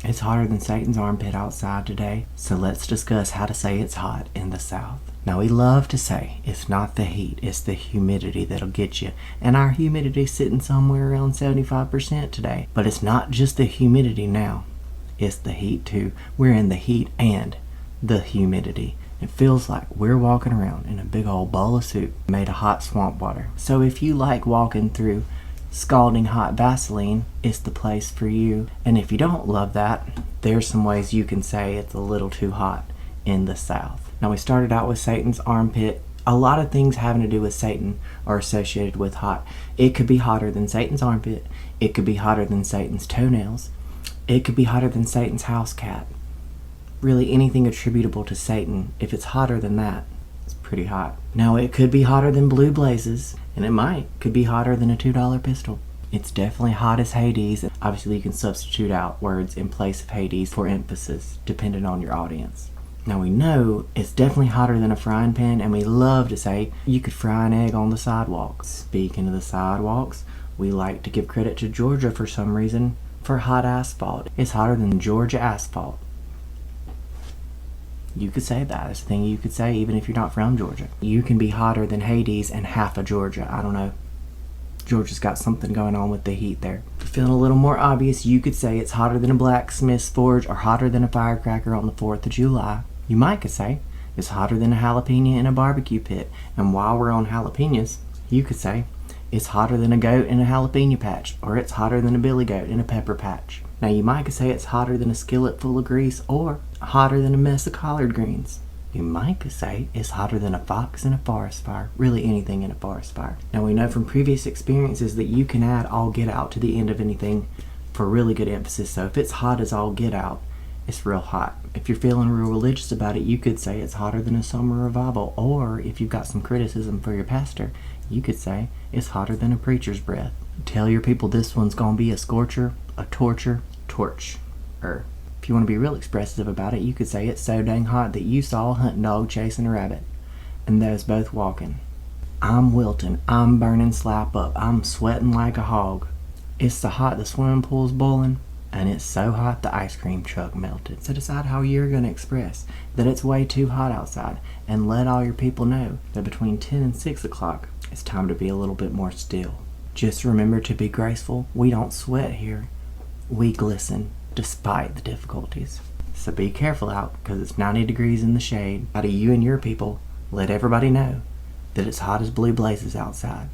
It's hotter than Satan's armpit outside today, so let's discuss how to say it's hot in the South. Now, we love to say it's not the heat, it's the humidity that'll get you. And our humidity's sitting somewhere around 75% today. But it's not just the humidity now, it's the heat too. We're in the heat and the humidity. It feels like we're walking around in a big old bowl of soup made of hot swamp water. So if you like walking through scalding hot Vaseline, it's the place for you. And if you don't love that, there's some ways you can say it's a little too hot in the South. Now, we started out with Satan's armpit. A lot of things having to do with Satan are associated with hot. It could be hotter than Satan's armpit. It could be hotter than Satan's toenails. It could be hotter than Satan's house cat. Really, anything attributable to Satan, if it's hotter than that, it's pretty hot. Now, it could be hotter than blue blazes, and it could be hotter than a $2 pistol. It's definitely hot as Hades. Obviously, you can substitute out words in place of Hades for emphasis, depending on your audience. Now, we know it's definitely hotter than a frying pan, and we love to say you could fry an egg on the sidewalk. Speaking of the sidewalks, we like to give credit to Georgia for some reason for hot asphalt. It's hotter than Georgia asphalt. You could say that. It's a thing you could say even if you're not from Georgia. You can be hotter than Hades and half of Georgia. I don't know. Georgia's got something going on with the heat there. Feeling a little more obvious, you could say it's hotter than a blacksmith's forge or hotter than a firecracker on the 4th of July. You might could say it's hotter than a jalapeno in a barbecue pit. And while we're on jalapenos, you could say it's hotter than a goat in a jalapeno patch, or it's hotter than a billy goat in a pepper patch. Now, you might could say it's hotter than a skillet full of grease, or hotter than a mess of collard greens. You might could say it's hotter than a fox in a forest fire. Really, anything in a forest fire. Now, we know from previous experiences that you can add all get out to the end of anything for really good emphasis. So if it's hot as all get out, it's real hot. If you're feeling real religious about it, you could say it's hotter than a summer revival. Or if you've got some criticism for your pastor, you could say it's hotter than a preacher's breath. Tell your people this one's gonna be a scorcher, a torture, torch. If you want to be real expressive about it, you could say it's so dang hot that you saw a hunting dog chasing a rabbit, and those both walking. I'm wilting, I'm burning slap up, I'm sweating like a hog. It's so hot the swimming pool's boiling, and it's so hot the ice cream truck melted. So decide how you're going to express that it's way too hot outside, and let all your people know that between 10 and 6 o'clock, it's time to be a little bit more still. Just remember to be graceful. We don't sweat here. We glisten despite the difficulties. So be careful out, because it's 90 degrees in the shade. How do you and your people let everybody know that it's hot as blue blazes outside?